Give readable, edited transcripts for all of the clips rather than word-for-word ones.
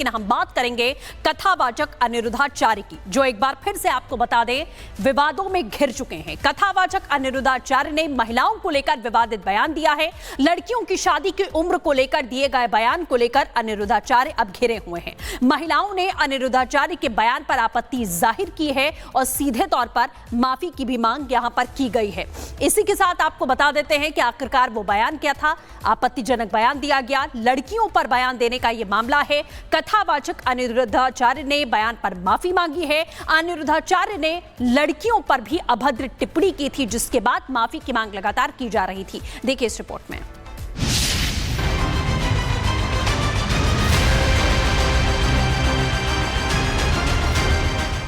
लेकिन हम बात करेंगे कथावाचक अनिरुद्धाचार्य की, जो एक बार फिर से आपको बता दें विवादों में घिर चुके हैं। कथावाचक अनिरुद्धाचार्य ने महिलाओं को लेकर विवादित बयान दिया है। लड़कियों की शादी की उम्र को लेकर दिए गए बयान को लेकर अनिरुद्धाचार्य अब घिरे हुए हैं। महिलाओं ने अनिरुद्धाचार्य के बयान पर आपत्ति जाहिर की है और सीधे तौर पर माफी की भी मांग यहां पर की गई है। इसी के साथ आपको बता देते हैं कि आखिरकार वो बयान क्या था। आपत्तिजनक बयान दिया गया, लड़कियों पर बयान देने का यह मामला है। कथावाचक अनिरुद्धाचार्य ने बयान पर माफी मांगी है। अनिरुद्धाचार्य ने लड़कियों पर भी अभद्र टिप्पणी की थी, जिसके बाद माफी की मांग लगातार की जा रही थी। देखिए इस रिपोर्ट में।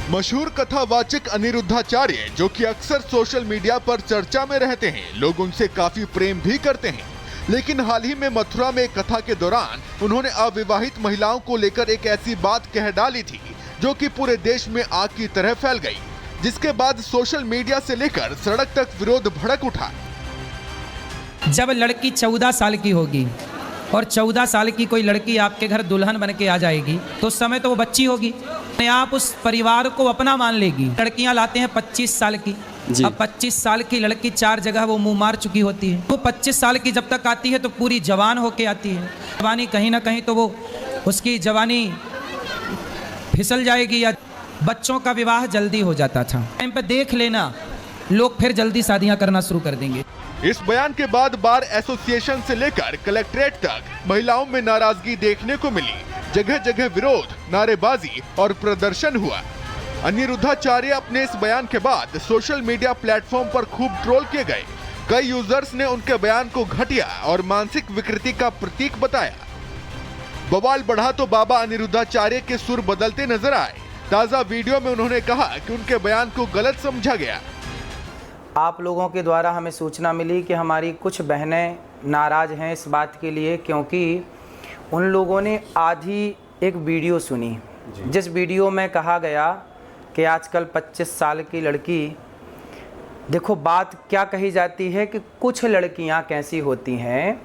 मशहूर कथावाचक अनिरुद्धाचार्य, जो कि अक्सर सोशल मीडिया पर चर्चा में रहते हैं, लोग उनसे काफी प्रेम भी करते हैं। लेकिन हाल ही में मथुरा में एक कथा के दौरान उन्होंने अविवाहित महिलाओं को लेकर एक ऐसी बात कह डाली थी जो कि पूरे देश में आग की तरह फैल गई, जिसके बाद सोशल मीडिया से लेकर सड़क तक विरोध भड़क उठा। जब लड़की 14 साल की होगी और 14 साल की कोई लड़की आपके घर दुल्हन बन के आ जाएगी तो उस समय तो वो बच्ची होगी, आप उस परिवार को अपना मान लेगी। लड़कियां लाते हैं 25 साल की, अब 25 साल की लड़की 4 जगह वो मुंह मार चुकी होती है। वो 25 साल की जब तक आती है तो पूरी जवान होके आती है। जवानी कहीं ना कहीं तो वो उसकी जवानी फिसल जाएगी या बच्चों का विवाह जल्दी हो जाता था। टाइम पे देख लेना, लोग फिर जल्दी शादियां करना शुरू कर देंगे। इस बयान के बाद बार एसोसिएशन से लेकर कलेक्ट्रेट तक महिलाओं में नाराजगी देखने को मिली। जगह जगह विरोध, नारेबाजी और प्रदर्शन हुआ। अनिरुद्धाचार्य अपने इस बयान के बाद सोशल मीडिया प्लेटफॉर्म पर खूब ट्रोल किए गए। कई यूजर्स ने उनके बयान को घटिया और मानसिक विकृति का प्रतीक बताया। बवाल बढ़ा तो बाबा अनिरुद्धाचार्य के सुर बदलते नजर आए। ताजा वीडियो में उन्होंने कहा कि उनके बयान को गलत समझा गया। आप लोगों के द्वारा हमें सूचना मिली कि हमारी कुछ बहनें नाराज़ हैं इस बात के लिए, क्योंकि उन लोगों ने आधी एक वीडियो सुनी, जिस वीडियो में कहा गया कि आजकल 25 साल की लड़की, देखो बात क्या कही जाती है कि कुछ लड़कियां कैसी होती हैं,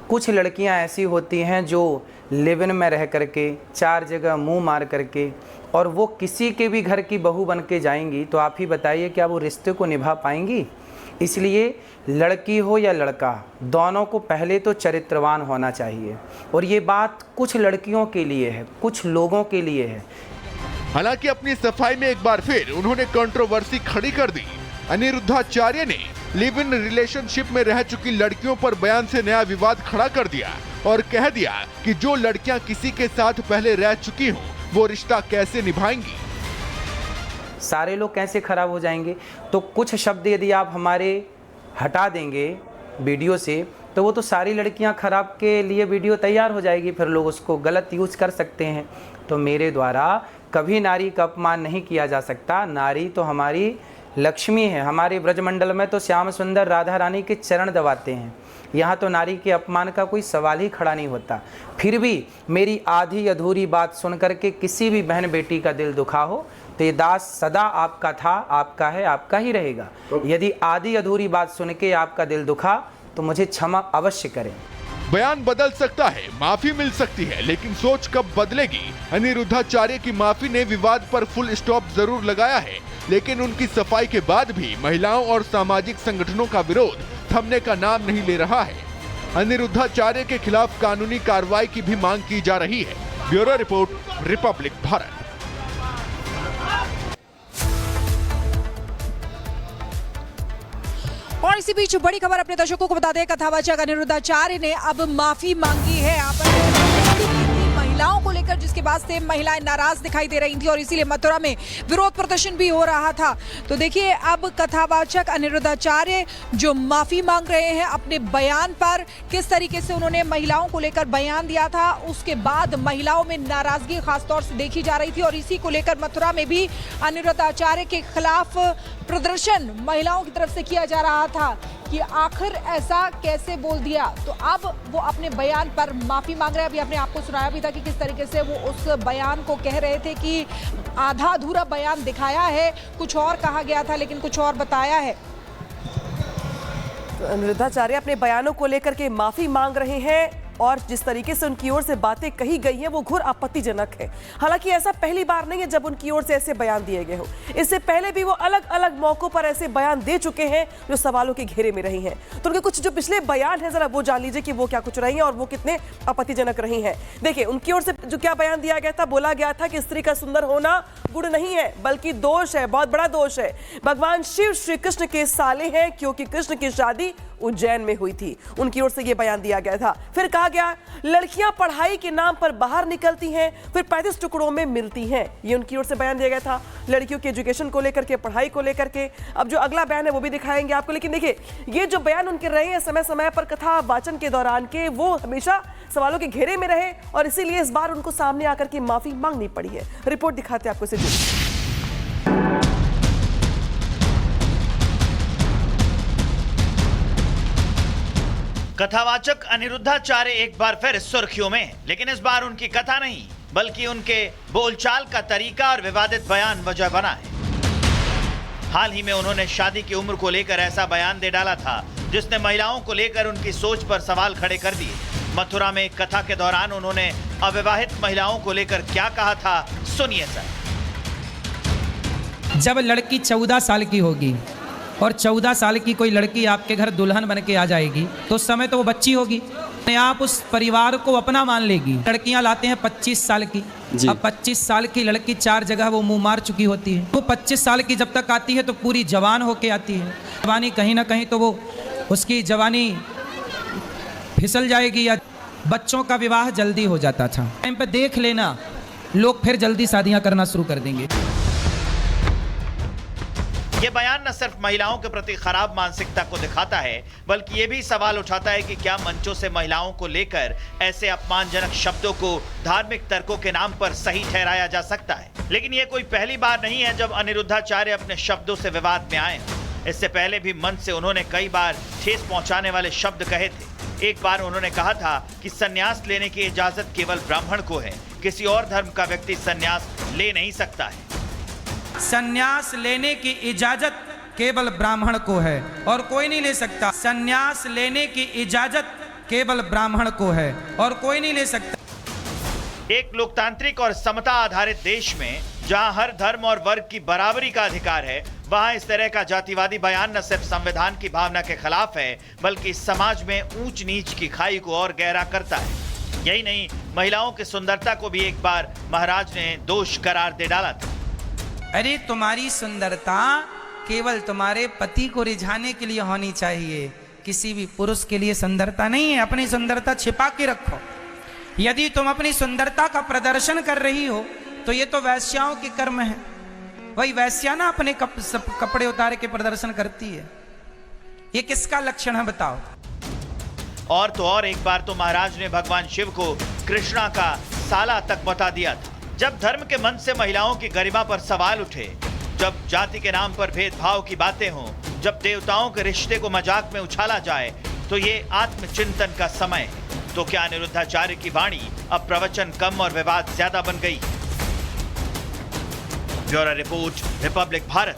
कुछ लड़कियां ऐसी होती हैं जो लिव इन में रह करके 4 जगह मुंह मार करके और वो किसी के भी घर की बहू बन के जाएंगी, तो आप ही बताइए क्या वो रिश्ते को निभा पाएंगी। इसलिए लड़की हो या लड़का, दोनों को पहले तो चरित्रवान होना चाहिए। और ये बात कुछ लड़कियों के लिए है, कुछ लोगों के लिए है। हालांकि अपनी सफाई में एक बार फिर उन्होंने कंट्रोवर्सी खड़ी कर दी। अनिरुद्धाचार्य ने लिव इन रिलेशनशिप में रह चुकी लड़कियों पर बयान से नया विवाद खड़ा कर दिया और कह दिया कि जो लड़कियां किसी के साथ पहले रह चुकी हों, वो रिश्ता कैसे निभाएंगी। सारे लोग कैसे खराब हो जाएंगे। तो कुछ शब्द यदि आप हमारे हटा देंगे वीडियो से, तो वो तो सारी लड़कियां खराब के लिए वीडियो तैयार हो जाएगी, फिर लोग उसको गलत यूज कर सकते हैं। तो मेरे द्वारा कभी नारी का अपमान नहीं किया जा सकता। नारी तो हमारी लक्ष्मी है। हमारे ब्रजमंडल में तो श्याम सुंदर राधा रानी के चरण दबाते हैं। यहाँ तो नारी के अपमान का कोई सवाल ही खड़ा नहीं होता। फिर भी मेरी आधी अधूरी बात सुन करके किसी भी बहन बेटी का दिल दुखा हो तो ये दास सदा आपका था, आपका है, आपका ही रहेगा। यदि आधी अधूरी बात सुन के आपका दिल दुखा तो मुझे क्षमा अवश्य करें। बयान बदल सकता है, माफी मिल सकती है, लेकिन सोच कब बदलेगी। अनिरुद्धाचार्य की माफी ने विवाद पर फुल स्टॉप जरूर लगाया है, लेकिन उनकी सफाई के बाद भी महिलाओं और सामाजिक संगठनों का विरोध थमने का नाम नहीं ले रहा है। अनिरुद्धाचार्य के खिलाफ कानूनी कार्रवाई की भी मांग की जा रही है। Bureau report, Republic Bharat. और इसी बीच बड़ी खबर अपने दर्शकों को बता दें, कथावाचक अनिरुद्धाचार्य ने अब माफी मांगी है। महिलाओं को लेकर, जिसके बाद से महिलाएं नाराज दिखाई दे रही थी और इसीलिए मथुरा में विरोध प्रदर्शन भी हो रहा था। तो देखिए अब कथावाचक अनिरुद्धाचार्य जो माफी मांग रहे हैं अपने बयान पर, किस तरीके से उन्होंने महिलाओं को लेकर बयान दिया था, उसके बाद महिलाओं में नाराजगी खासतौर से देखी जा रही थी और इसी को लेकर मथुरा में भी अनिरुद्धाचार्य के खिलाफ प्रदर्शन महिलाओं की तरफ से किया जा रहा था कि आखिर ऐसा कैसे बोल दिया। तो अब वो अपने बयान पर माफी मांग रहे हैं। अभी आपने आपको सुनाया भी था कि किस तरीके से वो उस बयान को कह रहे थे कि आधा अधूरा बयान दिखाया है, कुछ और कहा गया था लेकिन कुछ और बताया है। तो अनिरुद्धाचार्य अपने बयानों को लेकर के माफी मांग रहे हैं। और जिस तरीके से उनकी ओर से बातें कही गई हैं वो घोर आपत्तिजनक है। हालांकि ऐसा पहली बार नहीं है जब उनकी ओर से ऐसे बयान दिए गए हो। इससे पहले भी वो अलग अलग मौकों पर ऐसे बयान दे चुके हैं जो सवालों के घेरे में रही हैं। तो उनके कुछ जो पिछले बयान है जरा वो जान लीजिए कि वो क्या कुछ रही हैं और वो कितने आपत्तिजनक रही हैं। देखिए उनकी ओर से जो क्या बयान दिया गया था, बोला गया था कि स्त्री का सुंदर होना गुण नहीं है बल्कि दोष है, बहुत बड़ा दोष है। भगवान शिव श्री कृष्ण के साले हैं क्योंकि कृष्ण की शादी उज्जैन में हुई थी। उनकी ओर से यह बयान दिया गया था। फिर कहा गया लड़कियां पढ़ाई के नाम पर बाहर निकलती हैं फिर 35 टुकड़ों में मिलती हैं। ये उनकी ओर से बयान दिया गया था लड़कियों के एजुकेशन को लेकर के, पढ़ाई को लेकर के। अब जो अगला बयान है वो भी दिखाएंगे आपको, लेकिन देखिए ये जो बयान उनके रहे हैं समय समय पर कथा वाचन के दौरान के, वो हमेशा सवालों के घेरे में रहे और इसीलिए इस बार उनको सामने आकर के माफी मांगनी पड़ी है। रिपोर्ट दिखाते हैं आपको इसे। कथावाचक अनिरुद्धाचार्य एक बार फिर सुर्खियों में, लेकिन इस बार उनकी कथा नहीं बल्कि उनके बोलचाल का तरीका और विवादित बयान वजह बना है। हाल ही में उन्होंने शादी की उम्र को लेकर ऐसा बयान दे डाला था जिसने महिलाओं को लेकर उनकी सोच पर सवाल खड़े कर दिए। मथुरा में एक कथा के दौरान उन्होंने अविवाहित महिलाओं को लेकर क्या कहा था, सुनिए सर। जब लड़की 14 साल की होगी और 14 साल की कोई लड़की आपके घर दुल्हन बन के आ जाएगी तो उस समय तो वो बच्ची होगी, आप उस परिवार को अपना मान लेगी। लड़कियां लाते हैं 25 साल की, अब 25 साल की लड़की 4 जगह वो मुंह मार चुकी होती है। वो 25 साल की जब तक आती है तो पूरी जवान होके आती है। जवानी कहीं ना कहीं तो वो उसकी जवानी फिसल जाएगी या बच्चों का विवाह जल्दी हो जाता था। टाइम पे देख लेना, लोग फिर जल्दी शादियां करना शुरू कर देंगे। ये बयान न सिर्फ महिलाओं के प्रति खराब मानसिकता को दिखाता है बल्कि ये भी सवाल उठाता है कि क्या मंचों से महिलाओं को लेकर ऐसे अपमानजनक शब्दों को धार्मिक तर्कों के नाम पर सही ठहराया जा सकता है। लेकिन ये कोई पहली बार नहीं है जब अनिरुद्धाचार्य अपने शब्दों से विवाद में आए। इससे पहले भी मंच से उन्होंने कई बार ठेस पहुंचाने वाले शब्द कहे थे। एक बार उन्होंने कहा था कि संन्यास लेने की इजाजत केवल ब्राह्मण को है, किसी और धर्म का व्यक्ति संन्यास ले नहीं सकता है। संन्यास लेने की इजाजत केवल ब्राह्मण को है और कोई नहीं ले सकता। संन्यास लेने की इजाजत केवल ब्राह्मण को है और कोई नहीं ले सकता। एक लोकतांत्रिक और समता आधारित देश में जहां हर धर्म और वर्ग की बराबरी का अधिकार है, वहां इस तरह का जातिवादी बयान न सिर्फ संविधान की भावना के खिलाफ है बल्कि समाज में ऊंच नीच की खाई को और गहरा करता है। यही नहीं, महिलाओं की सुंदरता को भी एक बार महाराज ने दोष करार दे डाला था। अरे तुम्हारी सुंदरता केवल तुम्हारे पति को रिझाने के लिए होनी चाहिए, किसी भी पुरुष के लिए सुंदरता नहीं है। अपनी सुंदरता छिपा के रखो। यदि तुम अपनी सुंदरता का प्रदर्शन कर रही हो तो ये तो वैश्याओं के कर्म है। वही वैश्या ना अपने कपड़े उतार के प्रदर्शन करती है। ये किसका लक्षण है बताओ? और तो और एक बार तो महाराज ने भगवान शिव को कृष्णा का साला तक बता दिया था। जब धर्म के मन से महिलाओं की गरिमा पर सवाल उठे, जब जाति के नाम पर भेदभाव की बातें हों, जब देवताओं के रिश्ते को मजाक में उछाला जाए, तो ये आत्मचिंतन का समय है। तो क्या अनिरुद्धाचार्य की वाणी अब प्रवचन कम और विवाद ज्यादा बन गई? Bureau report, Republic Bharat.